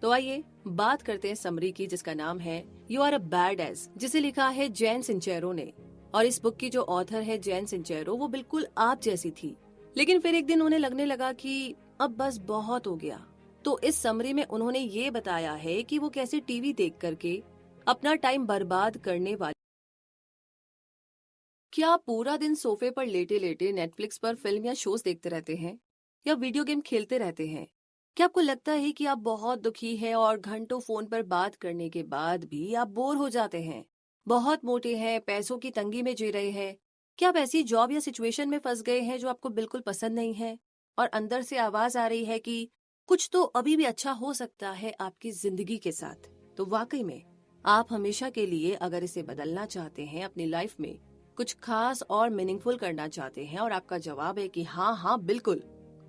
तो आइए बात करते हैं समरी की, जिसका नाम है you are a badass, जिसे लिखा है जैन सिंचेरो ने। और इस बुक की जो ऑथर है जैन सिंचेरो, वो बिल्कुल आप जैसी थी। लेकिन फिर एक दिन उन्हें लगने लगा कि अब बस बहुत हो गया। तो इस समरी में उन्होंने ये बताया है कि वो कैसे टीवी देख करके अपना टाइम बर्बाद करने वाली। क्या आप पूरा दिन सोफे पर लेटे लेटे नेटफ्लिक्स पर फिल्म या शोज देखते रहते हैं, या वीडियो गेम खेलते रहते हैं? क्या आपको लगता है कि आप बहुत दुखी हैं और घंटों फोन पर बात करने के बाद भी आप बोर हो जाते हैं, बहुत मोटे हैं, पैसों की तंगी में जी रहे हैं? क्या आप ऐसी जॉब या सिचुएशन में फंस गए हैं जो आपको बिल्कुल पसंद नहीं है, और अंदर से आवाज आ रही है कि कुछ तो अभी भी अच्छा हो सकता है आपकी जिंदगी के साथ? तो वाकई में आप हमेशा के लिए अगर इसे बदलना चाहते हैं, अपनी लाइफ में कुछ खास और मीनिंगफुल करना चाहते हैं, और आपका जवाब है कि हाँ हाँ बिल्कुल,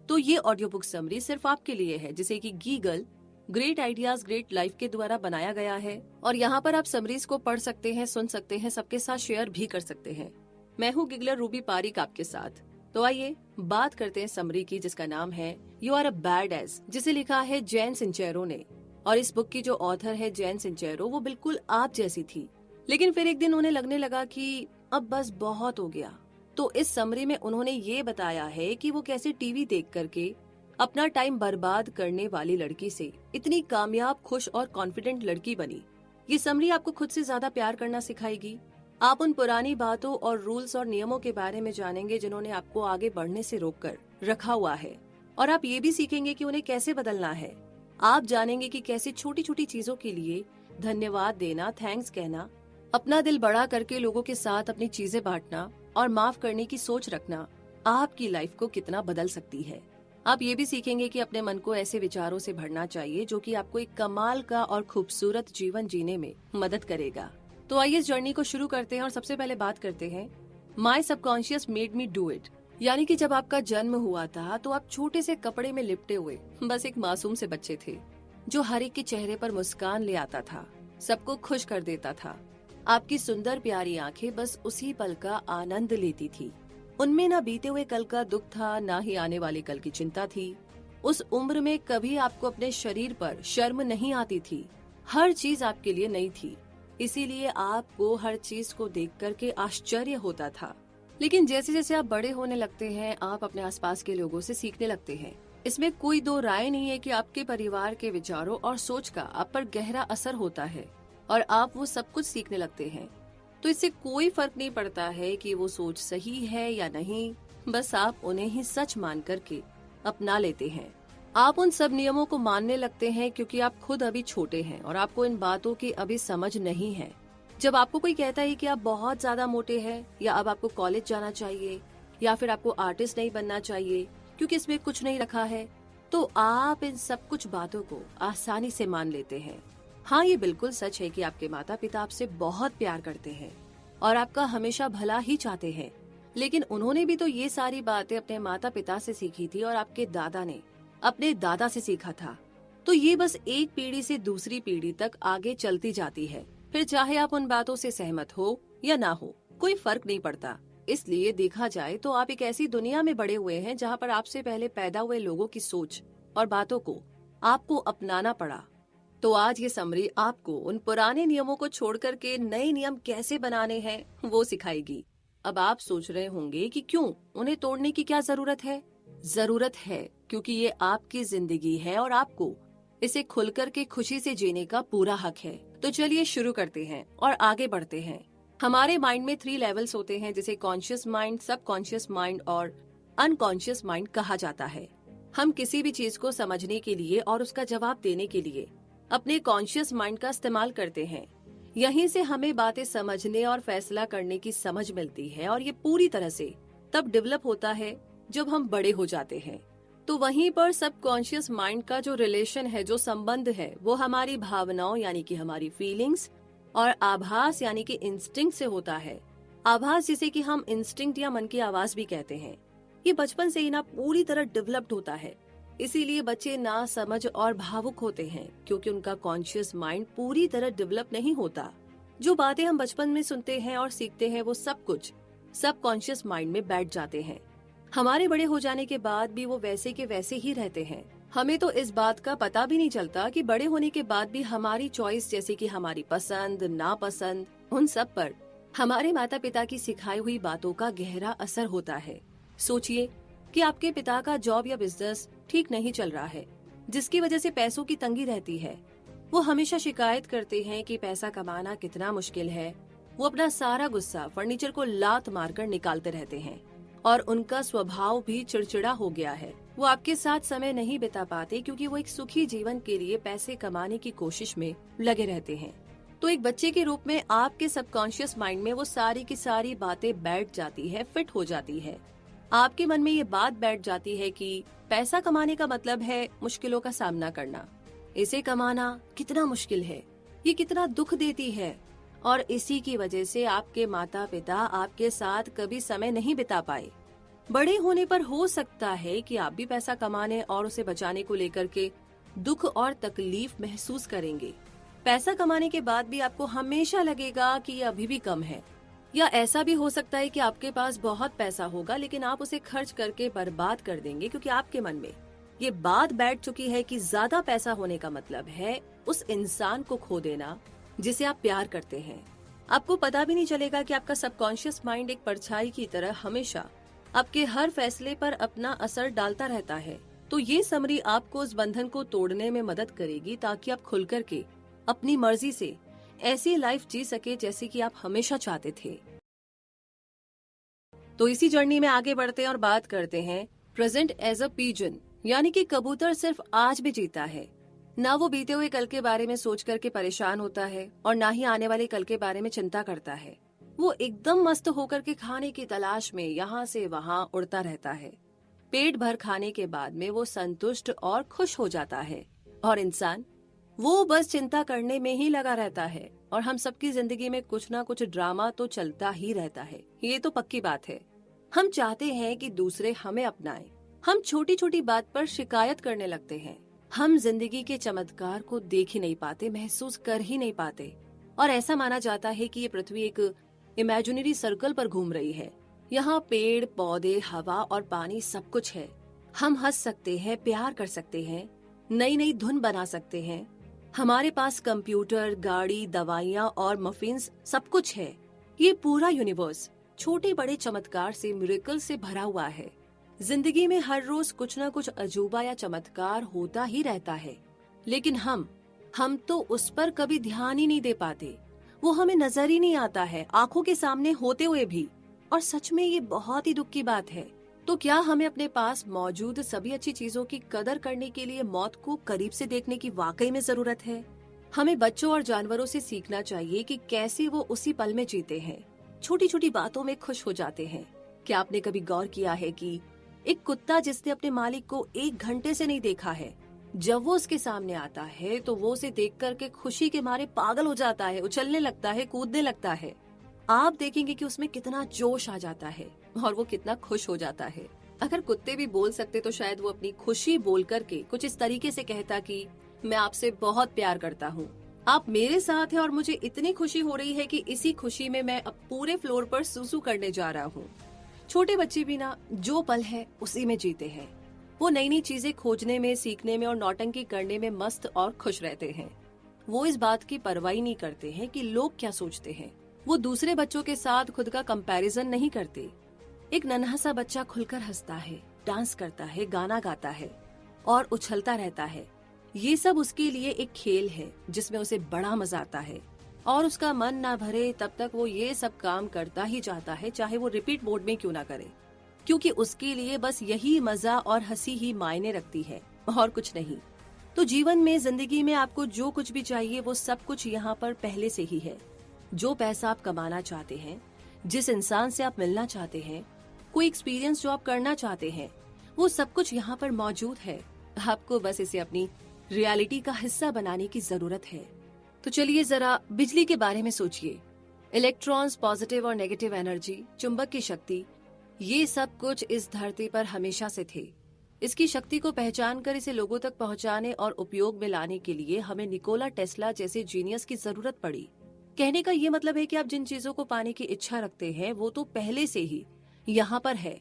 तो ये ऑडियो बुक समरी सिर्फ आपके लिए है, जिसे कि गीगल ग्रेट आइडियाज ग्रेट लाइफ के द्वारा बनाया गया है। और यहाँ पर आप समरीज को पढ़ सकते हैं, सुन सकते हैं, सबके साथ शेयर भी कर सकते हैं। मैं हूँ गिगलर रूबी पारिक आपके साथ। तो आइए बात करते हैं समरी की, जिसका नाम है you are a badass, जिसे लिखा है जैन सिंचेरो ने। और इस बुक की जो ऑथर है जैन सिंचेरो, वो बिल्कुल आप जैसी थी। लेकिन फिर एक दिन उन्हें लगने लगा कि अब बस बहुत हो गया। तो इस समरी में उन्होंने ये बताया है कि वो कैसे टीवी देख करके अपना टाइम बर्बाद करने वाली लड़की से इतनी कामयाब, खुश और कॉन्फिडेंट लड़की बनी। ये समरी आपको खुद से ज्यादा प्यार करना सिखाएगी। आप उन पुरानी बातों और रूल्स और नियमों के बारे में जानेंगे जिन्होंने आपको आगे बढ़ने से रोककर रखा हुआ है, और आप ये भी सीखेंगे कि उन्हें कैसे बदलना है। आप जानेंगे कि कैसे छोटी छोटी चीजों के लिए धन्यवाद देना, थैंक्स कहना, अपना दिल बड़ा करके लोगों के साथ अपनी चीजें बांटना और माफ करने की सोच रखना आपकी लाइफ को कितना बदल सकती है। आप ये भी सीखेंगे कि अपने मन को ऐसे विचारों से भरना चाहिए जो कि आपको एक कमाल का और खूबसूरत जीवन जीने में मदद करेगा। तो आइए इस जर्नी को शुरू करते हैं, और सबसे पहले बात करते हैं माई subconscious made me do it. यानी कि जब आपका जन्म हुआ था तो आप छोटे से कपड़े में लिपटे हुए बस एक मासूम से बच्चे थे, जो हर एक के चेहरे पर मुस्कान ले आता था, सबको खुश कर देता था। आपकी सुंदर प्यारी आंखें बस उसी पल का आनंद लेती थी। उनमें ना बीते हुए कल का दुख था, ना ही आने वाले कल की चिंता थी। उस उम्र में कभी आपको अपने शरीर पर शर्म नहीं आती थी। हर चीज आपके लिए नई थी, इसीलिए आपको हर चीज को देख करके आश्चर्य होता था। लेकिन जैसे जैसे आप बड़े होने लगते हैं, आप अपने आसपास के लोगों से सीखने लगते हैं। इसमें कोई दो राय नहीं है कि आपके परिवार के विचारों और सोच का आप पर गहरा असर होता है, और आप वो सब कुछ सीखने लगते हैं। तो इससे कोई फर्क नहीं पड़ता है कि वो सोच सही है या नहीं, बस आप उन्हें ही सच मान करके अपना लेते हैं। आप उन सब नियमों को मानने लगते हैं क्योंकि आप खुद अभी छोटे हैं और आपको इन बातों की अभी समझ नहीं है। जब आपको कोई कहता है कि आप बहुत ज्यादा मोटे हैं, या अब आपको कॉलेज जाना चाहिए, या फिर आपको आर्टिस्ट नहीं बनना चाहिए क्योंकि इसमें कुछ नहीं रखा है, तो आप इन सब कुछ बातों को आसानी से मान लेते हैं। हाँ, ये बिल्कुल सच है कि आपके माता पिता आपसे बहुत प्यार करते हैं और आपका हमेशा भला ही चाहते हैं। लेकिन उन्होंने भी तो ये सारी बातें अपने माता पिता से सीखी थी, और आपके दादा ने अपने दादा से सीखा था। तो ये बस एक पीढ़ी से दूसरी पीढ़ी तक आगे चलती जाती है। फिर चाहे आप उन बातों से सहमत हो या ना हो, कोई फर्क नहीं पड़ता। इसलिए देखा जाए तो आप एक ऐसी दुनिया में बड़े हुए हैं जहाँ पर आपसे पहले पैदा हुए लोगों की सोच और बातों को आपको अपनाना पड़ा। तो आज ये समरी आपको उन पुराने नियमों को छोड़ करके नए नियम कैसे बनाने हैं वो सिखाएगी। अब आप सोच रहे होंगे कि क्यों, उन्हें तोड़ने की क्या जरूरत है? जरूरत है क्योंकि ये आपकी जिंदगी है और आपको इसे खुल करके खुशी से जीने का पूरा हक है। तो चलिए शुरू करते हैं और आगे बढ़ते हैं। हमारे माइंड में 3 लेवल्स होते हैं, जिसे कॉन्शियस माइंड, सबकॉन्शियस माइंड और अनकॉन्शियस माइंड कहा जाता है। हम किसी भी चीज को समझने के लिए और उसका जवाब देने के लिए अपने कॉन्शियस माइंड का इस्तेमाल करते हैं। यहीं से हमें बातें समझने और फैसला करने की समझ मिलती है, और ये पूरी तरह से तब डेवलप होता है जब हम बड़े हो जाते हैं। तो वहीं पर सबकॉन्शियस माइंड का जो रिलेशन है, जो संबंध है, वो हमारी भावनाओं यानी कि हमारी फीलिंग्स और आभास यानी कि इंस्टिंक्ट से होता है। आभास जिसे कि हम इंस्टिंक्ट या मन की आवाज भी कहते हैं, ये बचपन से ही ना पूरी तरह डेवलप्ड होता है। इसीलिए बच्चे ना समझ और भावुक होते हैं, क्योंकि उनका कॉन्शियस माइंड पूरी तरह डेवलप नहीं होता। जो बातें हम बचपन में सुनते हैं और सीखते हैं, वो सब कुछ सबकॉन्शियस माइंड में बैठ जाते हैं। हमारे बड़े हो जाने के बाद भी वो वैसे के वैसे ही रहते हैं। हमें तो इस बात का पता भी नहीं चलता कि बड़े होने के बाद भी हमारी चॉइस, जैसे कि हमारी पसंद नापसंद, उन सब पर हमारे माता पिता की सिखाई हुई बातों का गहरा असर होता है। सोचिए कि आपके पिता का जॉब या बिजनेस ठीक नहीं चल रहा है, जिसकी वजह से पैसों की तंगी रहती है। वो हमेशा शिकायत करते हैं कि पैसा कमाना कितना मुश्किल है। वो अपना सारा गुस्सा फर्नीचर को लात मारकर निकालते रहते हैं और उनका स्वभाव भी चिड़चिड़ा हो गया है। वो आपके साथ समय नहीं बिता पाते क्योंकि वो एक सुखी जीवन के लिए पैसे कमाने की कोशिश में लगे रहते हैं। तो एक बच्चे के रूप में आपके सबकॉन्शियस माइंड में वो सारी की सारी बातें बैठ जाती है, फिट हो जाती है। आपके मन में ये बात बैठ जाती है कि पैसा कमाने का मतलब है मुश्किलों का सामना करना। इसे कमाना कितना मुश्किल है, ये कितना दुख देती है, और इसी की वजह से आपके माता पिता आपके साथ कभी समय नहीं बिता पाए। बड़े होने पर हो सकता है कि आप भी पैसा कमाने और उसे बचाने को लेकर के दुख और तकलीफ महसूस करेंगे। पैसा कमाने के बाद भी आपको हमेशा लगेगा कि ये अभी भी कम है। या ऐसा भी हो सकता है कि आपके पास बहुत पैसा होगा लेकिन आप उसे खर्च करके बर्बाद कर देंगे, क्योंकि आपके मन में ये बात बैठ चुकी है कि ज्यादा पैसा होने का मतलब है उस इंसान को खो देना जिसे आप प्यार करते हैं। आपको पता भी नहीं चलेगा कि आपका सबकॉन्शियस माइंड एक परछाई की तरह हमेशा आपके हर फैसले पर अपना असर डालता रहता है। तो ये समरी आपको उस बंधन को तोड़ने में मदद करेगी ताकि आप खुल कर के अपनी मर्जी से ऐसी लाइफ जी सके जैसी कि आप हमेशा चाहते थे। तो इसी जर्नी में आगे बढ़ते हैं और बात करते हैं प्रेजेंट एज अ पिजन, यानी कि कबूतर सिर्फ आज भी जीता है। ना वो बीते हुए कल के बारे में सोच करके परेशान होता है और ना ही आने वाले कल के बारे में चिंता करता है। वो एकदम मस्त होकर के खाने की तलाश में यहाँ से वहाँ उड़ता रहता है। पेट भर खाने के बाद में वो संतुष्ट और खुश हो जाता है। और इंसान वो बस चिंता करने में ही लगा रहता है। और हम सबकी जिंदगी में कुछ ना कुछ ड्रामा तो चलता ही रहता है, ये तो पक्की बात है। हम चाहते हैं कि दूसरे हमें अपनाएं। हम छोटी छोटी बात पर शिकायत करने लगते हैं। हम जिंदगी के चमत्कार को देख ही नहीं पाते, महसूस कर ही नहीं पाते। और ऐसा माना जाता है कि ये पृथ्वी एक इमेजिनरी सर्कल पर घूम रही है। यहाँ पेड़ पौधे हवा और पानी सब कुछ है। हम हंस सकते हैं, प्यार कर सकते हैं, नई नई धुन बना सकते हैं। हमारे पास कंप्यूटर, गाड़ी, दवाइयाँ और मफिन्स सब कुछ है। ये पूरा यूनिवर्स छोटे बड़े चमत्कार से, मिरेकल से भरा हुआ है। जिंदगी में हर रोज कुछ न कुछ अजूबा या चमत्कार होता ही रहता है, लेकिन हम तो उस पर कभी ध्यान ही नहीं दे पाते। वो हमें नजर ही नहीं आता है, आंखों के सामने होते हुए भी। और सच में ये बहुत ही दुख की बात है। तो क्या हमें अपने पास मौजूद सभी अच्छी चीजों की कदर करने के लिए मौत को करीब से देखने की वाकई में जरूरत है? हमें बच्चों और जानवरों से सीखना चाहिए कि कैसे वो उसी पल में जीते हैं, छोटी छोटी बातों में खुश हो जाते हैं। क्या आपने कभी गौर किया है कि एक कुत्ता जिसने अपने मालिक को 1 घंटे से नहीं देखा है, जब वो उसके सामने आता है तो वो उसे देख करके खुशी के मारे पागल हो जाता है, उछलने लगता है, कूदने लगता है। आप देखेंगे कि उसमें कितना जोश आ जाता है और वो कितना खुश हो जाता है। अगर कुत्ते भी बोल सकते तो शायद वो अपनी खुशी बोल करके कुछ इस तरीके से कहता कि मैं आपसे बहुत प्यार करता हूँ, आप मेरे साथ हैं और मुझे इतनी खुशी हो रही है कि इसी खुशी में मैं अब पूरे फ्लोर पर सूसू करने जा रहा हूँ। छोटे बच्चे भी ना जो पल है उसी में जीते हैं। वो नई नई चीजें खोजने में, सीखने में और नौटंकी करने में मस्त और खुश रहते हैं। वो इस बात की परवाह नहीं करते हैं कि लोग क्या सोचते हैं। वो दूसरे बच्चों के साथ खुद का कंपैरिजन नहीं करते। एक नन्हा सा बच्चा खुलकर हंसता है, डांस करता है, गाना गाता है और उछलता रहता है। ये सब उसके लिए एक खेल है जिसमें उसे बड़ा मजा आता है और उसका मन ना भरे तब तक वो ये सब काम करता ही जाता है, चाहे वो रिपीट मोड में क्यों ना करे, क्योंकि उसके लिए बस यही मजा और हंसी ही मायने रखती है और कुछ नहीं। तो जीवन में, जिंदगी में आपको जो कुछ भी चाहिए वो सब कुछ यहाँ पर पहले से ही है। जो पैसा आप कमाना चाहते हैं, जिस इंसान से आप मिलना चाहते हैं, कोई एक्सपीरियंस जो आप करना चाहते हैं, वो सब कुछ यहाँ पर मौजूद है। आपको बस इसे अपनी रियलिटी का हिस्सा बनाने की जरूरत है। तो चलिए जरा बिजली के बारे में सोचिए। इलेक्ट्रॉन्स, पॉजिटिव और नेगेटिव एनर्जी, चुंबक की शक्ति, ये सब कुछ इस धरती पर हमेशा से थे। इसकी शक्ति को पहचान कर इसे लोगों तक पहुंचाने और उपयोग में लाने के लिए हमें निकोला टेस्ला जैसे जीनियस की जरूरत पड़ी। कहने का ये मतलब है कि आप जिन चीजों को पाने की इच्छा रखते हैं वो तो पहले से ही यहाँ पर है।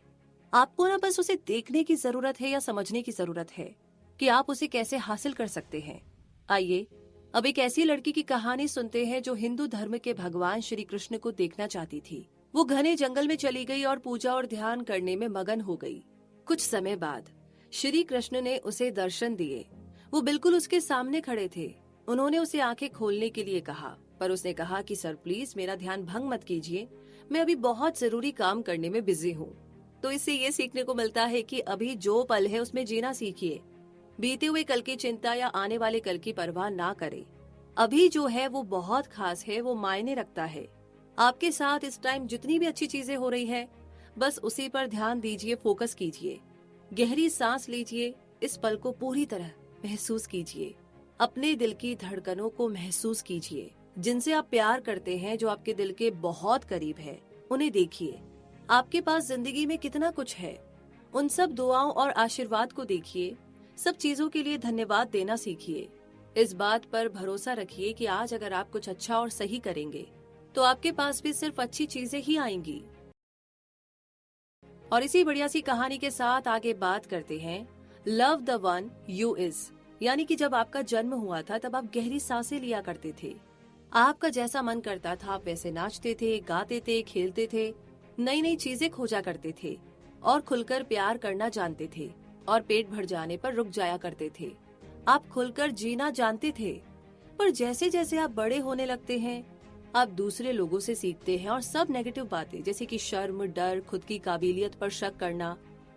आपको ना बस उसे देखने की जरूरत है या समझने की जरूरत है। कि आप उसे कैसे हासिल कर सकते हैं। आइए अब एक ऐसी लड़की की कहानी सुनते हैं जो हिंदू धर्म के भगवान श्री कृष्ण को देखना चाहती थी। वो घने जंगल में चली गई और पूजा और ध्यान करने में मगन हो गई। कुछ समय बाद श्री कृष्ण ने उसे दर्शन दिए। वो बिल्कुल उसके सामने खड़े थे। उन्होंने उसे आंखें खोलने के लिए कहा, पर उसने कहा कि सर प्लीज मेरा ध्यान भंग मत कीजिए, मैं अभी बहुत जरूरी काम करने में बिजी हूँ। तो इससे ये सीखने को मिलता है कि अभी जो पल है उसमें जीना सीखिए। बीते हुए कल की चिंता या आने वाले कल की परवाह ना करें। अभी जो है वो बहुत खास है, वो मायने रखता है। आपके साथ इस टाइम जितनी भी अच्छी चीजें हो रही है, बस उसी पर ध्यान दीजिए, फोकस कीजिए। गहरी सांस लीजिए, इस पल को पूरी तरह महसूस कीजिए। अपने दिल की धड़कनों को महसूस कीजिए। जिनसे आप प्यार करते हैं, जो आपके दिल के बहुत करीब है, उन्हें देखिए। आपके पास जिंदगी में कितना कुछ है, उन सब दुआओं और आशीर्वाद को देखिए। सब चीजों के लिए धन्यवाद देना सीखिए। इस बात पर भरोसा रखिए कि आज अगर आप कुछ अच्छा और सही करेंगे तो आपके पास भी सिर्फ अच्छी चीजें ही आएंगी। और इसी बढ़िया सी कहानी के साथ आगे बात करते हैं love the one you is, यानी कि जब आपका जन्म हुआ था तब आप गहरी सांसें लिया करते थे। आपका जैसा मन करता था आप वैसे नाचते थे, गाते थे, खेलते थे, नई नई चीजें खोजा करते थे और खुलकर प्यार करना जानते थे। और पेट भर जाने पर रुक जाया करते थे। आप खुलकर जीना जानते थे। पर जैसे जैसे आप बड़े होने लगते हैं, आप दूसरे लोगों से सीखते हैं और सब नेगेटिव बातें जैसे कि शर्म, डर, खुद की काबिलियत पर शक करना,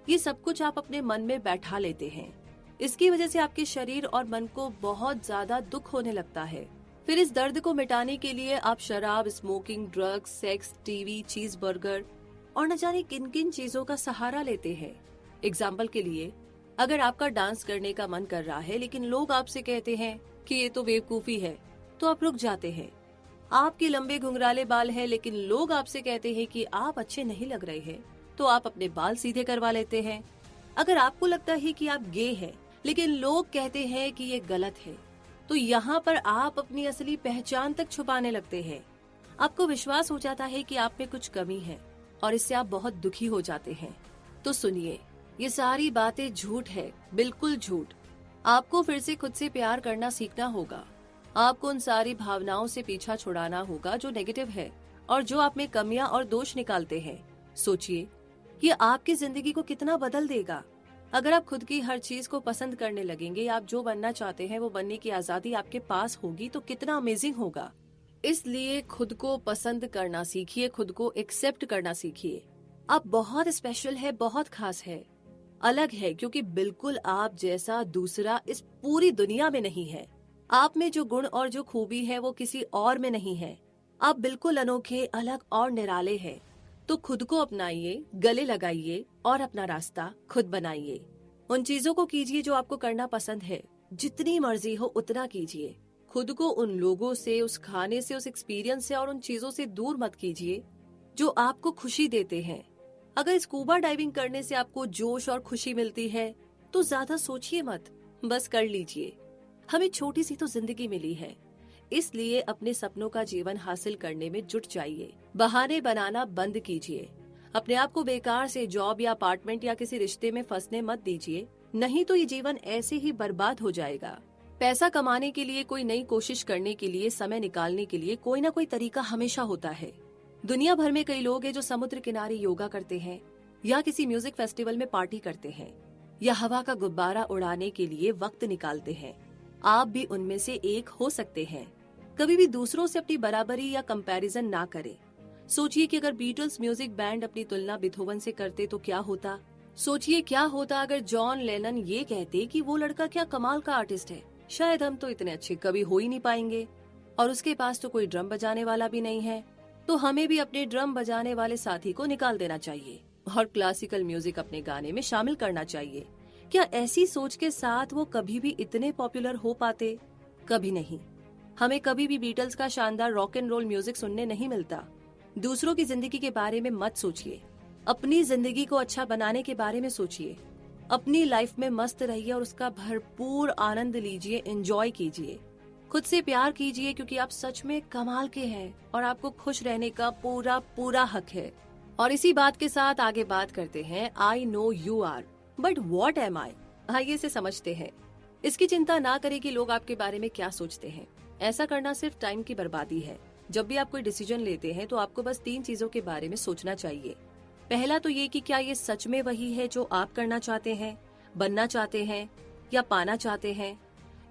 ये सब कुछ आप अपने मन में बैठा लेते हैं। इसकी वजह से आपके शरीर और मन को बहुत ज्यादा दुख होने लगता है। फिर इस दर्द को मिटाने के लिए आप शराब, स्मोकिंग, ड्रग्स, सेक्स, टीवी, चीज बर्गर और न जाने किन किन चीजों का सहारा लेते हैं। एग्जाम्पल के लिए, अगर आपका डांस करने का मन कर रहा है लेकिन लोग आपसे कहते हैं कि ये तो बेवकूफी है, तो आप रुक जाते हैं। आपके लंबे घुंघराले बाल हैं लेकिन लोग आपसे कहते हैं कि आप अच्छे नहीं लग रहे हैं, तो आप अपने बाल सीधे करवा लेते हैं। अगर आपको लगता है कि आप गे हैं लेकिन लोग कहते हैं कि ये गलत है, तो यहाँ पर आप अपनी असली पहचान तक छुपाने लगते हैं। आपको विश्वास हो जाता है कि आप में कुछ कमी है और इससे आप बहुत दुखी हो जाते हैं। तो सुनिए, ये सारी बातें झूठ है, बिल्कुल झूठ। आपको फिर से खुद से प्यार करना सीखना होगा। आपको उन सारी भावनाओं से पीछा छुड़ाना होगा जो नेगेटिव है और जो आप में कमियां और दोष निकालते हैं। सोचिए, ये आपकी जिंदगी को कितना बदल देगा। अगर आप खुद की हर चीज को पसंद करने लगेंगे, आप जो बनना चाहते हैं वो बनने की आजादी आपके पास होगी, तो कितना अमेजिंग होगा। इसलिए खुद को पसंद करना सीखिए, खुद को एक्सेप्ट करना सीखिए। आप बहुत स्पेशल है, बहुत खास है, अलग है, क्योंकि बिल्कुल आप जैसा दूसरा इस पूरी दुनिया में नहीं है। आप में जो गुण और जो खूबी है वो किसी और में नहीं है। आप बिल्कुल अनोखे, अलग और निराले हैं। तो खुद को अपनाइए, गले लगाइए और अपना रास्ता खुद बनाइए। उन चीजों को कीजिए जो आपको करना पसंद है। जितनी मर्जी हो उतना कीजिए। खुद को उन लोगों से, उस खाने से, उस एक्सपीरियंस से और उन चीजों से दूर मत कीजिए जो आपको खुशी देते हैं। अगर स्कूबा डाइविंग करने से आपको जोश और खुशी मिलती है तो ज्यादा सोचिए मत, बस कर लीजिए। हमें छोटी सी तो जिंदगी मिली है, इसलिए अपने सपनों का जीवन हासिल करने में जुट जाइए। बहाने बनाना बंद कीजिए। अपने आप को बेकार से जॉब या अपार्टमेंट या किसी रिश्ते में फंसने मत दीजिए, नहीं तो ये जीवन ऐसे ही बर्बाद हो जाएगा। पैसा कमाने के लिए, कोई नई कोशिश करने के लिए, समय निकालने के लिए कोई ना कोई तरीका हमेशा होता है। दुनिया भर में कई लोग हैं जो समुद्र किनारे योगा करते हैं या किसी म्यूजिक फेस्टिवल में पार्टी करते हैं या हवा का गुब्बारा उड़ाने के लिए वक्त निकालते हैं। आप भी उनमें से एक हो सकते हैं। कभी भी दूसरों से अपनी बराबरी या कंपैरिजन ना करें। सोचिए कि अगर बीटल्स म्यूजिक बैंड अपनी तुलना बीथोवन से करते तो क्या होता। सोचिए क्या होता अगर जॉन लेनन ये कहते कि वो लड़का क्या कमाल का आर्टिस्ट है, शायद हम तो इतने अच्छे कभी हो ही नहीं पाएंगे। और उसके पास तो कोई ड्रम बजाने वाला भी नहीं है। तो हमें भी अपने ड्रम बजाने वाले साथी को निकाल देना चाहिए और क्लासिकल म्यूजिक अपने गाने में शामिल करना चाहिए। क्या ऐसी सोच के साथ वो कभी भी इतने पॉपुलर हो पाते? कभी नहीं। हमें कभी भी बीटल्स का शानदार रॉक एंड रोल म्यूजिक सुनने नहीं मिलता। दूसरों की जिंदगी के बारे में मत सोचिए, अपनी जिंदगी को अच्छा बनाने के बारे में सोचिए। अपनी लाइफ में मस्त रहिए और उसका भरपूर आनंद लीजिए, एंजॉय कीजिए। खुद से प्यार कीजिए क्योंकि आप सच में कमाल के हैं और आपको खुश रहने का पूरा पूरा हक है। और इसी बात के साथ आगे बात करते हैं I know you are but what am I. आइए इसे समझते हैं। इसकी चिंता ना करें कि लोग आपके बारे में क्या सोचते हैं। ऐसा करना सिर्फ टाइम की बर्बादी है। जब भी आप कोई डिसीजन लेते हैं तो आपको बस 3 चीजों के बारे में सोचना चाहिए। पहला तो ये कि क्या ये सच में वही है जो आप करना चाहते हैं, बनना चाहते हैं या पाना चाहते हैं।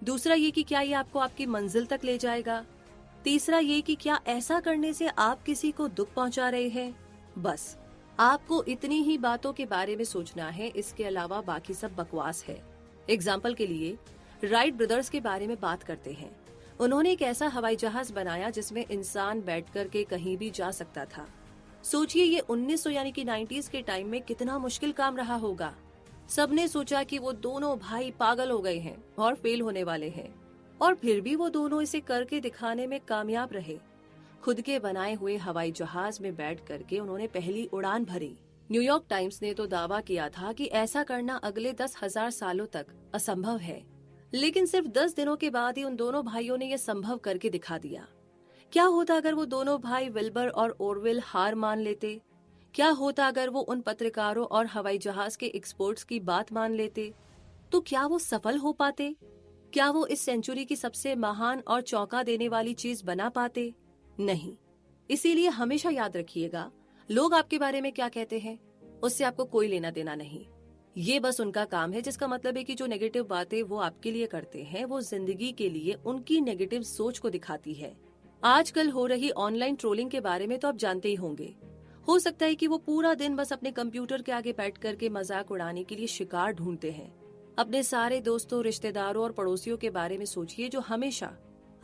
दूसरा ये कि क्या ये आपको आपकी मंजिल तक ले जाएगा। तीसरा ये कि क्या ऐसा करने से आप किसी को दुख पहुंचा रहे हैं। बस आपको इतनी ही बातों के बारे में सोचना है, इसके अलावा बाकी सब बकवास है। एग्जाम्पल के लिए राइट ब्रदर्स के बारे में बात करते हैं। उन्होंने एक ऐसा हवाई जहाज बनाया जिसमें इंसान बैठ कर के कहीं भी जा सकता था। सोचिए ये 1900 यानी कि 90s के टाइम में कितना मुश्किल काम रहा होगा। सबने सोचा कि वो दोनों भाई पागल हो गए हैं और फेल होने वाले हैं, और फिर भी वो दोनों इसे करके दिखाने में कामयाब रहे। खुद के बनाए हुए हवाई जहाज में बैठ करके उन्होंने पहली उड़ान भरी। न्यूयॉर्क टाइम्स ने तो दावा किया था कि ऐसा करना अगले 10,000 सालों तक असंभव है, लेकिन सिर्फ 10 दिनों के बाद ही उन दोनों भाइयों ने यह संभव करके दिखा दिया। क्या होता अगर वो दोनों भाई विल्बर और ओरविल हार मान लेते? क्या होता अगर वो उन पत्रकारों और हवाई जहाज के एक्सपर्ट्स की बात मान लेते? तो क्या वो सफल हो पाते? क्या वो इस सेंचुरी की सबसे महान और चौंका देने वाली चीज बना पाते? नहीं। इसीलिए हमेशा याद रखिएगा, लोग आपके बारे में क्या कहते हैं उससे आपको कोई लेना देना नहीं। ये बस उनका काम है, जिसका मतलब है कि जो नेगेटिव बातें वो आपके लिए करते हैं वो जिंदगी के लिए उनकी नेगेटिव सोच को दिखाती है। आजकल हो रही ऑनलाइन ट्रोलिंग के बारे में तो आप जानते ही होंगे। हो सकता है कि वो पूरा दिन बस अपने कंप्यूटर के आगे बैठ करके मजाक उड़ाने के लिए शिकार ढूंढते हैं। अपने सारे दोस्तों, रिश्तेदारों और पड़ोसियों के बारे में सोचिए जो हमेशा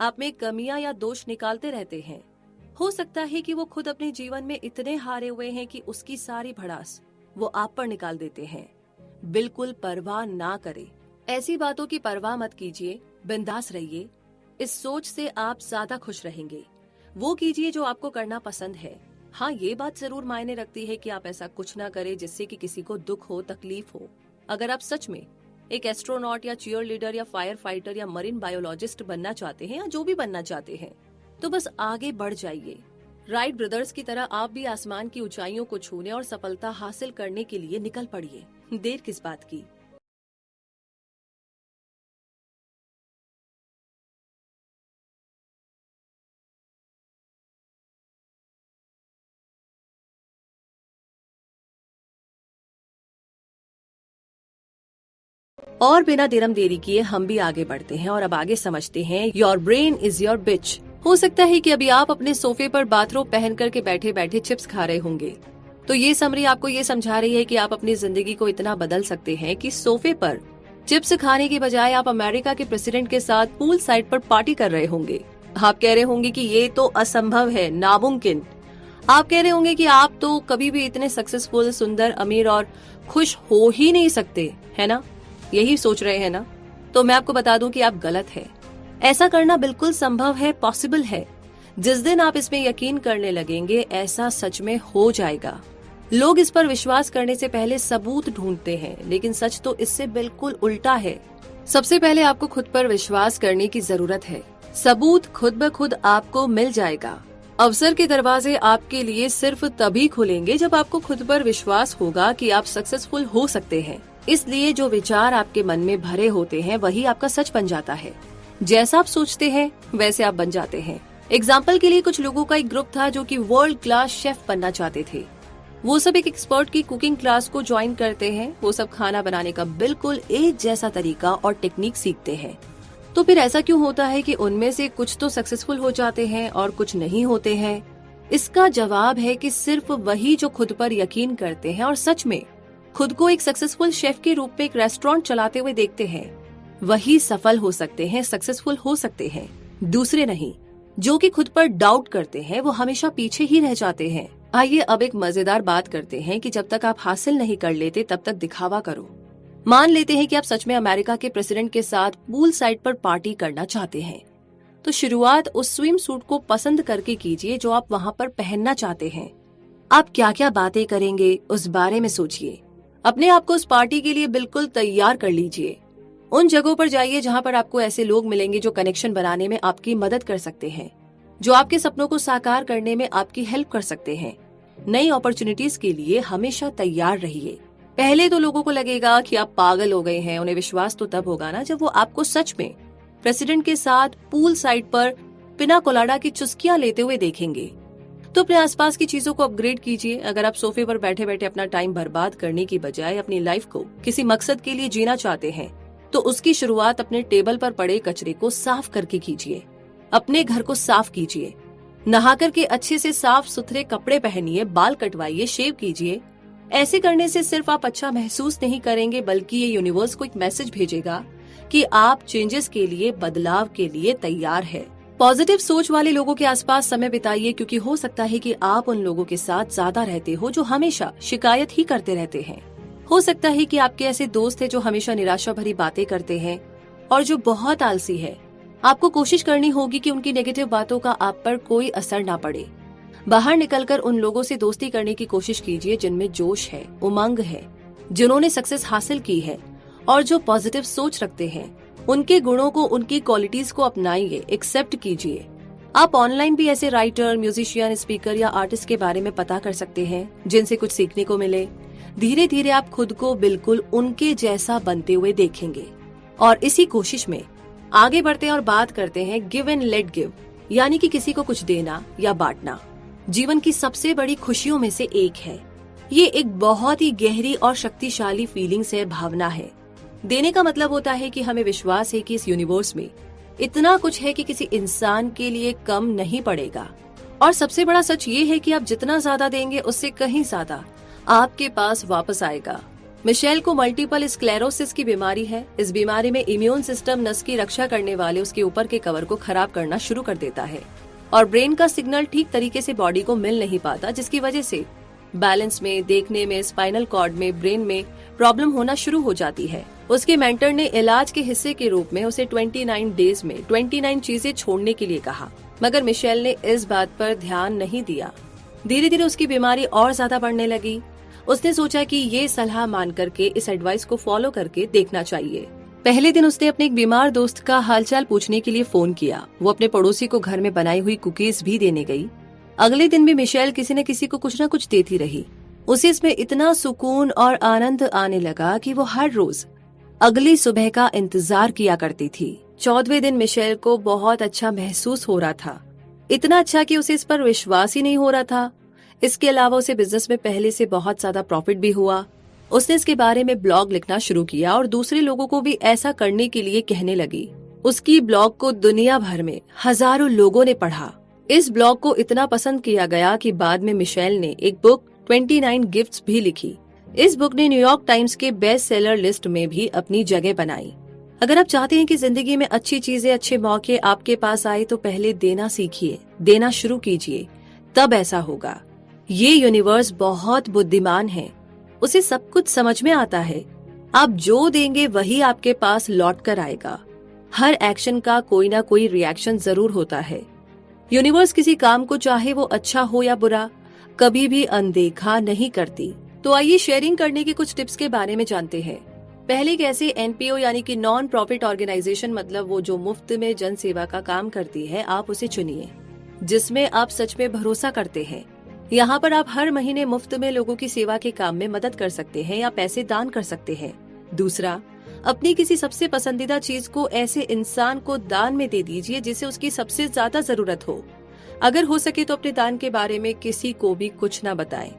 आप में कमियां या दोष निकालते रहते हैं। हो सकता है कि वो खुद अपने जीवन में इतने हारे हुए हैं कि उसकी सारी भड़ास वो आप पर निकाल देते हैं। बिल्कुल परवाह ना करें। ऐसी बातों की परवाह मत कीजिए, बिंदास रहिए। इस सोच से आप ज्यादा खुश रहेंगे। वो कीजिए जो आपको करना पसंद है। हाँ, ये बात जरूर मायने रखती है कि आप ऐसा कुछ ना करें जिससे कि किसी को दुख हो, तकलीफ हो। अगर आप सच में एक एस्ट्रोनॉट या चीयर लीडर या फायर फाइटर या मरीन बायोलॉजिस्ट बनना चाहते हैं या जो भी बनना चाहते हैं, तो बस आगे बढ़ जाइए। राइट ब्रदर्स की तरह आप भी आसमान की ऊंचाइयों को छूने और सफलता हासिल करने के लिए निकल पड़िए। देर किस बात की। और बिना देरम देरी किए हम भी आगे बढ़ते हैं और अब आगे समझते हैं योर ब्रेन इज योर बिच। हो सकता है कि अभी आप अपने सोफे पर बाथरोब पहन करके बैठे बैठे चिप्स खा रहे होंगे। तो ये समरी आपको ये समझा रही है कि आप अपनी जिंदगी को इतना बदल सकते हैं कि सोफे पर चिप्स खाने की बजाय आप अमेरिका के प्रेसिडेंट के साथ पूल साइड पर पार्टी कर रहे होंगे। आप कह रहे होंगे कि ये तो असंभव है, नामुमकिन। आप कह रहे होंगे कि आप तो कभी भी इतने सक्सेसफुल, सुंदर, अमीर और खुश हो ही नहीं सकते, है ना? यही सोच रहे हैं ना? तो मैं आपको बता दूं कि आप गलत है। ऐसा करना बिल्कुल संभव है, पॉसिबल है। जिस दिन आप इसमें यकीन करने लगेंगे, ऐसा सच में हो जाएगा। लोग इस पर विश्वास करने से पहले सबूत ढूंढते हैं, लेकिन सच तो इससे बिल्कुल उल्टा है। सबसे पहले आपको खुद पर विश्वास करने की जरूरत है। सबूत खुद ब खुद आपको मिल जाएगा। अवसर के दरवाजे आपके लिए सिर्फ तभी खुलेंगे जब आपको खुद पर विश्वास होगा कि आप सक्सेसफुल हो सकते हैं। इसलिए जो विचार आपके मन में भरे होते हैं वही आपका सच बन जाता है। जैसा आप सोचते हैं वैसे आप बन जाते हैं। एग्जाम्पल के लिए कुछ लोगों का एक ग्रुप था जो कि वर्ल्ड क्लास शेफ बनना चाहते थे। वो सब एक एक्सपर्ट की कुकिंग क्लास को ज्वाइन करते हैं। वो सब खाना बनाने का बिल्कुल एक जैसा तरीका और टेक्निक सीखते हैं। तो फिर ऐसा क्यों होता है कि उनमें से कुछ तो सक्सेसफुल हो जाते हैं और कुछ नहीं होते हैं? इसका जवाब है कि सिर्फ वही जो खुद पर यकीन करते हैं और सच में खुद को एक सक्सेसफुल शेफ के रूप में एक रेस्टोरेंट चलाते हुए देखते हैं, वही सफल हो सकते हैं, सक्सेसफुल हो सकते हैं। दूसरे नहीं। जो कि खुद पर डाउट करते हैं वो हमेशा पीछे ही रह जाते हैं। आइए अब एक मजेदार बात करते हैं कि जब तक आप हासिल नहीं कर लेते तब तक दिखावा करो। मान लेते हैं कि आप सच में अमेरिका के प्रेसिडेंट के साथ पूल साइड पर पार्टी करना चाहते हैं। तो शुरुआत उस स्विम सूट को पसंद करके कीजिए जो आप वहाँ पर पहनना चाहते हैं। आप क्या क्या बातें करेंगे उस बारे में सोचिए। अपने आप को उस पार्टी के लिए बिल्कुल तैयार कर लीजिए। उन जगहों पर जाइए जहाँ पर आपको ऐसे लोग मिलेंगे जो कनेक्शन बनाने में आपकी मदद कर सकते हैं, जो आपके सपनों को साकार करने में आपकी हेल्प कर सकते हैं। नई अपॉर्चुनिटीज के लिए हमेशा तैयार रहिए। पहले तो लोगों को लगेगा कि आप पागल हो गए हैं, उन्हें विश्वास तो तब होगा ना जब वो आपको सच में प्रेसिडेंट के साथ पूल साइड पर पिना कोलाडा की चुस्कियां लेते हुए देखेंगे। तो अपने आसपास की चीजों को अपग्रेड कीजिए। अगर आप सोफे पर बैठे बैठे अपना टाइम बर्बाद करने की बजाय अपनी लाइफ को किसी मकसद के लिए जीना चाहते हैं, तो उसकी शुरुआत अपने टेबल पर पड़े कचरे को साफ करके कीजिए। अपने घर को साफ कीजिए, नहा करके अच्छे से साफ सुथरे कपड़े पहनिए, बाल कटवाइए, शेव कीजिए। ऐसे करने से सिर्फ आप अच्छा महसूस नहीं करेंगे, बल्कि ये यूनिवर्स को एक मैसेज भेजेगा कि आप चेंजेस के लिए, बदलाव के लिए तैयार है। पॉजिटिव सोच वाले लोगों के आसपास समय बिताइए, क्योंकि हो सकता है कि आप उन लोगों के साथ ज्यादा रहते हो जो हमेशा शिकायत ही करते रहते हैं। हो सकता है कि आपके ऐसे दोस्त हैं जो हमेशा निराशा भरी बातें करते हैं और जो बहुत आलसी है। आपको कोशिश करनी होगी कि उनकी नेगेटिव बातों का आप पर कोई असर ना पड़े। बाहर निकलकर उन लोगों से दोस्ती करने की कोशिश कीजिए जिनमें जोश है, उमंग है, जिन्होंने सक्सेस हासिल की है और जो पॉजिटिव सोच रखते हैं। उनके गुणों को, उनकी क्वालिटीज को अपनाइए, एक्सेप्ट कीजिए। आप ऑनलाइन भी ऐसे राइटर, म्यूजिशियन, स्पीकर या आर्टिस्ट के बारे में पता कर सकते हैं जिनसे कुछ सीखने को मिले। धीरे धीरे आप खुद को बिल्कुल उनके जैसा बनते हुए देखेंगे। और इसी कोशिश में आगे बढ़ते हैं और बात करते हैं गिव एंड लेट गिव, यानी कि किसी को कुछ देना या बांटना जीवन की सबसे बड़ी खुशियों में से एक है। ये एक बहुत ही गहरी और शक्तिशाली फीलिंग्स है, भावना है। देने का मतलब होता है कि हमें विश्वास है कि इस यूनिवर्स में इतना कुछ है कि किसी इंसान के लिए कम नहीं पड़ेगा। और सबसे बड़ा सच ये है कि आप जितना ज्यादा देंगे उससे कहीं ज्यादा आपके पास वापस आएगा। मिशेल को मल्टीपल स्क्लेरोसिस की बीमारी है। इस बीमारी में इम्यून सिस्टम नस की रक्षा करने वाले उसके ऊपर के कवर को खराब करना शुरू कर देता है और ब्रेन का सिग्नल ठीक तरीके से बॉडी को मिल नहीं पाता, जिसकी वजह से बैलेंस में, देखने में, स्पाइनल कॉर्ड में, ब्रेन में प्रॉब्लम होना शुरू हो जाती है। उसके मेंटर ने इलाज के हिस्से के रूप में उसे 29 डेज में 29 चीजें छोड़ने के लिए कहा, मगर मिशेल ने इस बात पर ध्यान नहीं दिया। धीरे धीरे उसकी बीमारी और ज्यादा बढ़ने लगी। उसने सोचा कि ये सलाह मान करके, इस एडवाइस को फॉलो करके देखना चाहिए। पहले दिन उसने अपने एक बीमार दोस्त का हालचाल पूछने के लिए फोन किया। वो अपने पड़ोसी को घर में बनाई हुई कुकीज भी देने गई। अगले दिन भी मिशेल किसी न किसी को कुछ न कुछ देती रही। उसे इसमें इतना सुकून और आनंद आने लगा कि वो हर रोज अगली सुबह का इंतजार किया करती थी। 14वें दिन मिशेल को बहुत अच्छा महसूस हो रहा था, इतना अच्छा कि उसे इस पर विश्वास ही नहीं हो रहा था। इसके अलावा उसे बिजनेस में पहले से बहुत ज्यादा प्रॉफिट भी हुआ। उसने इसके बारे में ब्लॉग लिखना शुरू किया और दूसरे लोगों को भी ऐसा करने के लिए कहने लगी। उसकी ब्लॉग को दुनिया भर में हजारों लोगों ने पढ़ा। इस ब्लॉग को इतना पसंद किया गया कि बाद में मिशेल ने एक बुक 29 गिफ्ट्स भी लिखी। इस बुक ने न्यूयॉर्क टाइम्स के बेस्ट सेलर लिस्ट में भी अपनी जगह बनाई। अगर आप चाहते हैं कि जिंदगी में अच्छी चीजें, अच्छे मौके आपके पास आए, तो पहले देना सीखिए, देना शुरू कीजिए, तब ऐसा होगा। ये यूनिवर्स बहुत बुद्धिमान है, उसे सब कुछ समझ में आता है। आप जो देंगे वही आपके पास लौट कर आएगा। हर एक्शन का कोई ना कोई रिएक्शन जरूर होता है। यूनिवर्स किसी काम को, चाहे वो अच्छा हो या बुरा, कभी भी अनदेखा नहीं करती। तो आइए शेयरिंग करने की कुछ टिप्स के बारे में जानते हैं। पहले कैसे एनपीओ यानी कि नॉन प्रॉफिट ऑर्गेनाइजेशन, मतलब वो जो मुफ्त में जन सेवा का काम करती है, आप उसे चुनिए जिसमें आप सच में भरोसा करते हैं। यहाँ पर आप हर महीने मुफ्त में लोगों की सेवा के काम में मदद कर सकते हैं या पैसे दान कर सकते हैं। दूसरा, अपनी किसी सबसे पसंदीदा चीज को ऐसे इंसान को दान में दे दीजिए जिसे उसकी सबसे ज्यादा जरूरत हो। अगर हो सके तो अपने दान के बारे में किसी को भी कुछ न बताएं,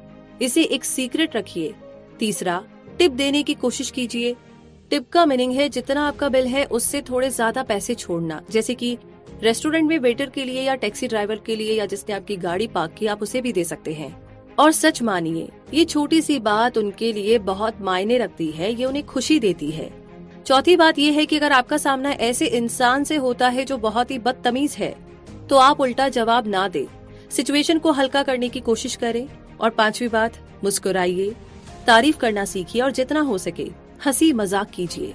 इसे एक सीक्रेट रखिए। तीसरा, टिप देने की कोशिश कीजिए। टिप का मीनिंग है जितना आपका बिल है उससे थोड़े ज्यादा पैसे छोड़ना, जैसे कि रेस्टोरेंट में वेटर के लिए या टैक्सी ड्राइवर के लिए या जिसने आपकी गाड़ी पार्क की, आप उसे भी दे सकते हैं। और सच मानिए, ये छोटी सी बात उनके लिए बहुत मायने रखती है, ये उन्हें खुशी देती है। चौथी बात ये है कि अगर आपका सामना ऐसे इंसान से होता है जो बहुत ही बदतमीज है, तो आप उल्टा जवाब ना दे, सिचुएशन को हल्का करने की कोशिश करें। और पांचवी बात, मुस्कुराइए, तारीफ करना सीखिए और जितना हो सके हंसी मजाक कीजिए।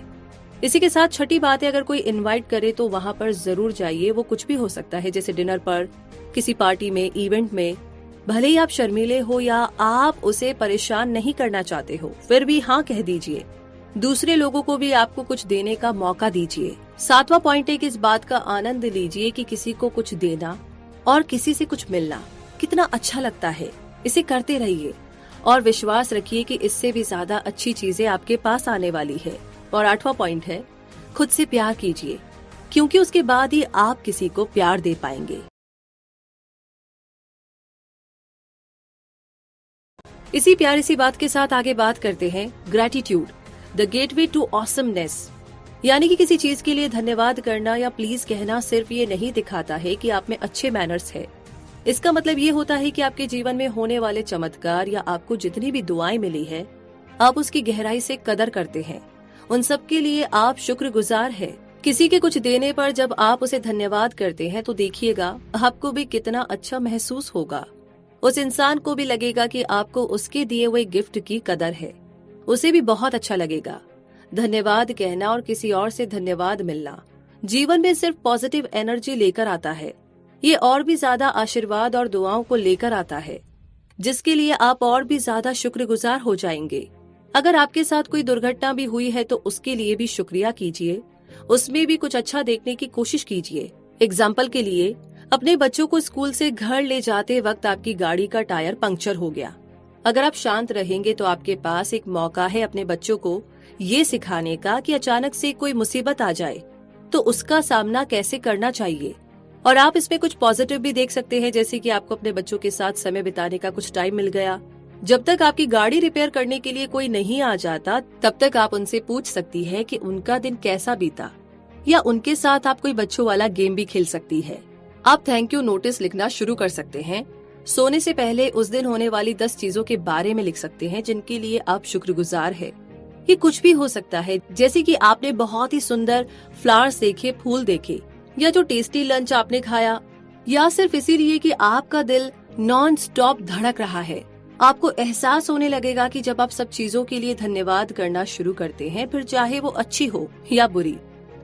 इसी के साथ छठी बात है, अगर कोई इनवाइट करे तो वहाँ पर जरूर जाइए। वो कुछ भी हो सकता है, जैसे डिनर पर, किसी पार्टी में, इवेंट में। भले ही आप शर्मीले हो या आप उसे परेशान नहीं करना चाहते हो, फिर भी हाँ कह दीजिए। दूसरे लोगों को भी आपको कुछ देने का मौका दीजिए। सातवां पॉइंट है कि इस बात का आनंद लीजिए कि किसी को कुछ देना और किसी से कुछ मिलना कितना अच्छा लगता है। इसे करते रहिए। और विश्वास रखिए कि इससे भी ज्यादा अच्छी चीजें आपके पास आने वाली है। और 8वां पॉइंट है, खुद से प्यार कीजिए, क्योंकि उसके बाद ही आप किसी को प्यार दे पाएंगे। इसी प्यारी सी बात के साथ आगे बात करते हैं gratitude, the gateway to awesomeness. यानी कि किसी चीज के लिए धन्यवाद करना या प्लीज कहना सिर्फ ये नहीं दिखाता है कि आप में अच्छे मैनर्स है। इसका मतलब ये होता है कि आपके जीवन में होने वाले चमत्कार या आपको जितनी भी दुआएं मिली है, आप उसकी गहराई से कदर करते हैं। उन सब के लिए आप शुक्रगुजार है। किसी के कुछ देने पर जब आप उसे धन्यवाद करते हैं तो देखिएगा आपको भी कितना अच्छा महसूस होगा। उस इंसान को भी लगेगा कि आपको उसके दिए हुए गिफ्ट की कदर है, उसे भी बहुत अच्छा लगेगा। धन्यवाद कहना और किसी और से धन्यवाद मिलना जीवन में सिर्फ पॉजिटिव एनर्जी लेकर आता है। ये और भी ज्यादा आशीर्वाद और दुआओं को लेकर आता है, जिसके लिए आप और भी ज्यादा शुक्रगुजार हो जाएंगे। अगर आपके साथ कोई दुर्घटना भी हुई है तो उसके लिए भी शुक्रिया कीजिए, उसमें भी कुछ अच्छा देखने की कोशिश कीजिए। एग्जाम्पल के लिए, अपने बच्चों को स्कूल से घर ले जाते वक्त आपकी गाड़ी का टायर पंक्चर हो गया। अगर आप शांत रहेंगे तो आपके पास एक मौका है अपने बच्चों को ये सिखाने का कि अचानक से कोई मुसीबत आ जाए तो उसका सामना कैसे करना चाहिए। और आप इसमें कुछ पॉजिटिव भी देख सकते हैं, जैसे कि आपको अपने बच्चों के साथ समय बिताने का कुछ टाइम मिल गया। जब तक आपकी गाड़ी रिपेयर करने के लिए कोई नहीं आ जाता, तब तक आप उनसे पूछ सकती है कि उनका दिन कैसा बीता, या उनके साथ आप कोई बच्चों वाला गेम भी खेल सकती है। आप थैंक यू नोटिस लिखना शुरू कर सकते हैं। सोने से पहले उस दिन होने वाली 10 चीजों के बारे में लिख सकते हैं जिनके लिए आप शुक्रगुजार है। ये कुछ भी हो सकता है, जैसे कि आपने बहुत ही सुंदर फ्लावर्स देखे, फूल देखे, या जो टेस्टी लंच आपने खाया, या सिर्फ इसीलिए कि आपका दिल नॉन स्टॉप धड़क रहा है। आपको एहसास होने लगेगा कि जब आप सब चीजों के लिए धन्यवाद करना शुरू करते हैं, फिर चाहे वो अच्छी हो या बुरी,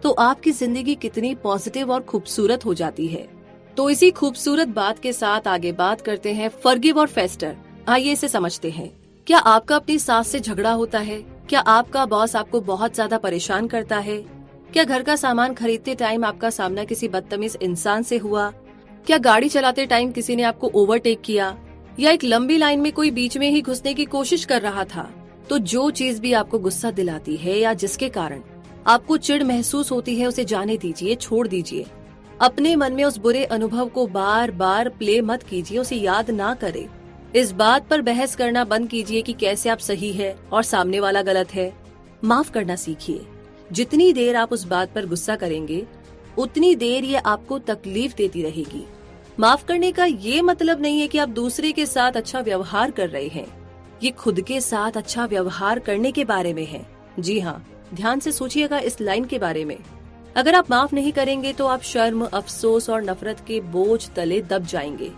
तो आपकी जिंदगी कितनी पॉजिटिव और खूबसूरत हो जाती है। तो इसी खूबसूरत बात के साथ आगे बात करते हैं फॉरगिव और फेस्टर। आइए इसे समझते हैं। क्या आपका अपनी सास से झगड़ा होता है? क्या आपका बॉस आपको बहुत ज्यादा परेशान करता है? क्या घर का सामान खरीदते टाइम आपका सामना किसी बदतमीज इंसान से हुआ? क्या गाड़ी चलाते टाइम किसी ने आपको ओवरटेक किया, या एक लंबी लाइन में कोई बीच में ही घुसने की कोशिश कर रहा था? तो जो चीज भी आपको गुस्सा दिलाती है या जिसके कारण आपको चिढ़ महसूस होती है, उसे जाने दीजिए, छोड़ दीजिए। अपने मन में उस बुरे अनुभव को बार बार प्ले मत कीजिए, उसे याद ना करें। इस बात पर बहस करना बंद कीजिए कि कैसे आप सही है और सामने वाला गलत है। माफ करना सीखिए। जितनी देर आप उस बात पर गुस्सा करेंगे, उतनी देर ये आपको तकलीफ देती रहेगी। माफ करने का ये मतलब नहीं है कि आप दूसरे के साथ अच्छा व्यवहार कर रहे हैं। ये खुद के साथ अच्छा व्यवहार करने के बारे में है। जी हाँ, ध्यान से सोचिएगा इस लाइन के बारे में। अगर आप माफ नहीं करेंगे तो आप शर्म, अफसोस और नफरत के बोझ तले दब जाएंगे।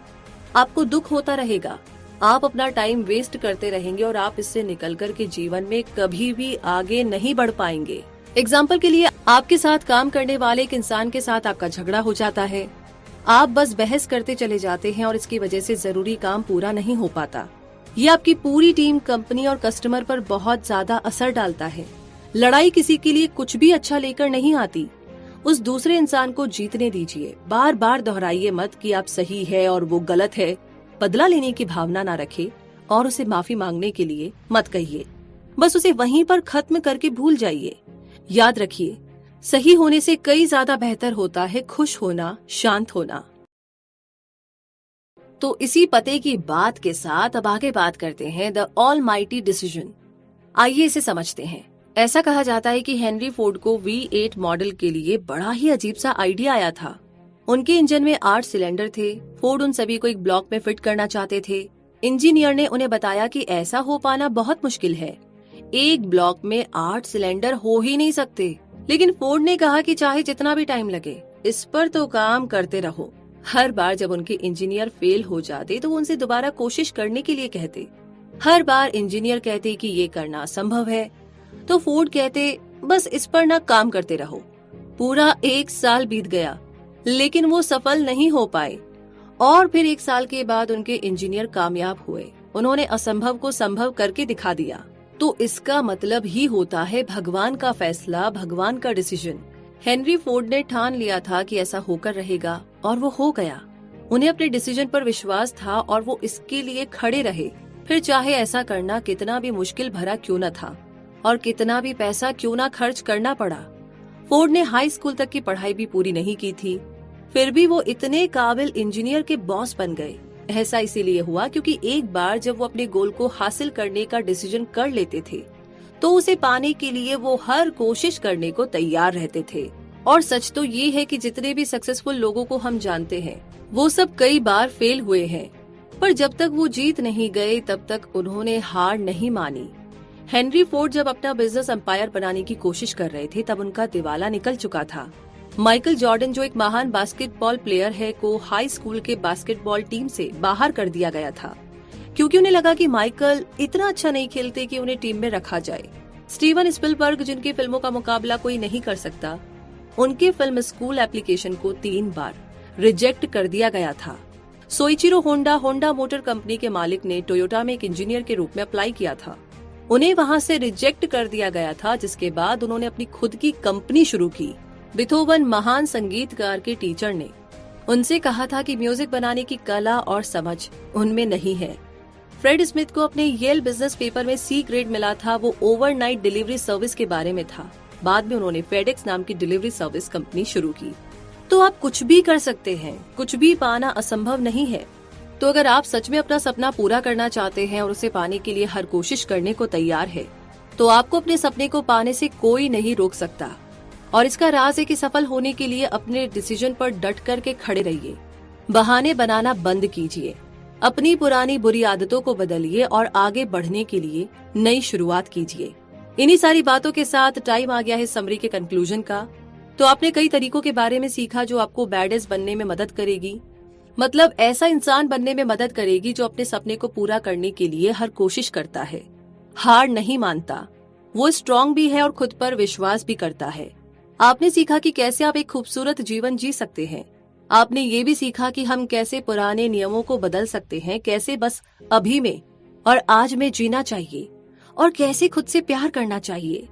आपको दुख होता रहेगा, आप अपना टाइम वेस्ट करते रहेंगे और आप इससे निकलकर के जीवन में कभी भी आगे नहीं बढ़ पाएंगे। एग्जाम्पल के लिए, आपके साथ काम करने वाले एक इंसान के साथ आपका झगड़ा हो जाता है। आप बस बहस करते चले जाते हैं और इसकी वजह से जरूरी काम पूरा नहीं हो पाता। ये आपकी पूरी टीम, कंपनी और कस्टमर पर बहुत ज्यादा असर डालता है। लड़ाई किसी के लिए कुछ भी अच्छा लेकर नहीं आती। उस दूसरे इंसान को जीतने दीजिए। बार बार दोहराइए मत कि आप सही है और वो गलत है। बदला लेने की भावना ना रखे और उसे माफी मांगने के लिए मत कहिए। बस उसे वहीं पर खत्म करके भूल जाइए। याद रखिए, सही होने से कई ज्यादा बेहतर होता है खुश होना, शांत होना। तो इसी पते की बात के साथ अब आगे बात करते हैं द ऑलमाइटी डिसीजन। आइए इसे समझते हैं। ऐसा कहा जाता है कि हेनरी फोर्ड को V8 मॉडल के लिए बड़ा ही अजीब सा आइडिया आया था। उनके इंजन में 8 सिलेंडर थे। फोर्ड उन सभी को एक ब्लॉक में फिट करना चाहते थे। इंजीनियर ने उन्हें बताया कि ऐसा हो पाना बहुत मुश्किल है। एक ब्लॉक में 8 सिलेंडर हो ही नहीं सकते। लेकिन फोर्ड ने कहा कि चाहे जितना भी टाइम लगे, इस पर तो काम करते रहो। हर बार जब उनके इंजीनियर फेल हो जाते तो वो उनसे दोबारा कोशिश करने के लिए कहते। हर बार इंजीनियर कहते कि ये करना असंभव है, तो फोर्ड कहते बस इस पर ना काम करते रहो। पूरा 1 साल बीत गया, लेकिन वो सफल नहीं हो पाए। और फिर 1 साल के बाद उनके इंजीनियर कामयाब हुए। उन्होंने असंभव को संभव करके दिखा दिया। तो इसका मतलब ही होता है भगवान का फैसला, भगवान का डिसीजन। हेनरी फोर्ड ने ठान लिया था कि ऐसा होकर रहेगा और वो हो गया। उन्हें अपने डिसीजन पर विश्वास था और वो इसके लिए खड़े रहे। फिर चाहे ऐसा करना कितना भी मुश्किल भरा क्यों न था और कितना भी पैसा क्यों ना खर्च करना पड़ा। फोर्ड ने हाई स्कूल तक की पढ़ाई भी पूरी नहीं की थी, फिर भी वो इतने काबिल इंजीनियर के बॉस बन गए। ऐसा इसीलिए हुआ क्योंकि एक बार जब वो अपने गोल को हासिल करने का डिसीजन कर लेते थे तो उसे पाने के लिए वो हर कोशिश करने को तैयार रहते थे। और सच तो ये है कि जितने भी सक्सेसफुल लोगों को हम जानते हैं वो सब कई बार फेल हुए हैं, पर जब तक वो जीत नहीं गए तब तक उन्होंने हार नहीं मानी। हेनरी फोर्ड जब अपना बिजनेस एम्पायर बनाने की कोशिश कर रहे थे तब उनका दिवाला निकल चुका था। माइकल जॉर्डन जो एक महान बास्केटबॉल प्लेयर है को हाई स्कूल के बास्केटबॉल टीम से बाहर कर दिया गया था क्योंकि उन्हें लगा कि माइकल इतना अच्छा नहीं खेलते कि उन्हें टीम में रखा जाए। स्टीवन स्पिलबर्ग जिनकी फिल्मों का मुकाबला कोई नहीं कर सकता, उनके फिल्म स्कूल एप्लीकेशन को 3 बार रिजेक्ट कर दिया गया था। सोइचिरो होंडा मोटर कंपनी के मालिक ने टोयोटा में एक इंजीनियर के रूप में अप्लाई किया था, उन्हें वहां से रिजेक्ट कर दिया गया था, जिसके बाद उन्होंने अपनी खुद की कंपनी शुरू की। बीथोवन महान संगीतकार के टीचर ने उनसे कहा था कि म्यूजिक बनाने की कला और समझ उनमें नहीं है। फ्रेड स्मिथ को अपने येल बिजनेस पेपर में सी ग्रेड मिला था, वो ओवरनाइट डिलीवरी सर्विस के बारे में था। बाद में उन्होंने फेडेक्स नाम की डिलीवरी सर्विस कंपनी शुरू की। तो आप कुछ भी कर सकते हैं, कुछ भी पाना असंभव नहीं है। तो अगर आप सच में अपना सपना पूरा करना चाहते हैं और उसे पाने के लिए हर कोशिश करने को तैयार है तो आपको अपने सपने को पाने से कोई नहीं रोक सकता। और इसका राज है कि सफल होने के लिए अपने डिसीजन पर डट करके खड़े रहिए, बहाने बनाना बंद कीजिए, अपनी पुरानी बुरी आदतों को बदलिए और आगे बढ़ने के लिए नई शुरुआत कीजिए। इन्हीं सारी बातों के साथ टाइम आ गया है समरी के कंक्लूजन का। तो आपने कई तरीकों के बारे में सीखा जो आपको बैडेस बनने में मदद करेगी, मतलब ऐसा इंसान बनने में मदद करेगी जो अपने सपने को पूरा करने के लिए हर कोशिश करता है, हार नहीं मानता, वो स्ट्रांग भी है और खुद पर विश्वास भी करता है। आपने सीखा कि कैसे आप एक खूबसूरत जीवन जी सकते हैं। आपने ये भी सीखा कि हम कैसे पुराने नियमों को बदल सकते हैं, कैसे बस अभी में और आज में जीना चाहिए और कैसे खुद से प्यार करना चाहिए।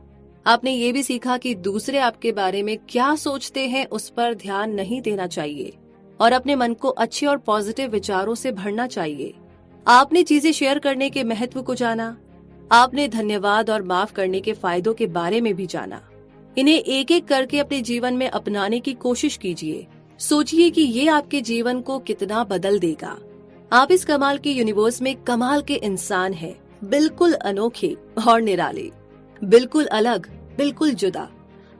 आपने ये भी सीखा कि दूसरे आपके बारे में क्या सोचते हैं उस पर ध्यान नहीं देना चाहिए और अपने मन को अच्छे और पॉजिटिव विचारों से भरना चाहिए। आपने चीजें शेयर करने के महत्व को जाना। आपने धन्यवाद और माफ करने के फायदों के बारे में भी जाना। इन्हें एक एक करके अपने जीवन में अपनाने की कोशिश कीजिए। सोचिए कि ये आपके जीवन को कितना बदल देगा। आप इस कमाल के यूनिवर्स में कमाल के इंसान हैं, बिल्कुल अनोखे और निराले, बिल्कुल अलग, बिल्कुल जुदा।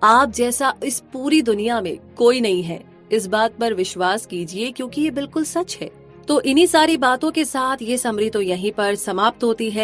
आप जैसा इस पूरी दुनिया में कोई नहीं है। इस बात पर विश्वास कीजिए क्योंकि ये बिल्कुल सच है। तो इन्हीं सारी बातों के साथ ये समरी तो यहीं पर समाप्त होती है।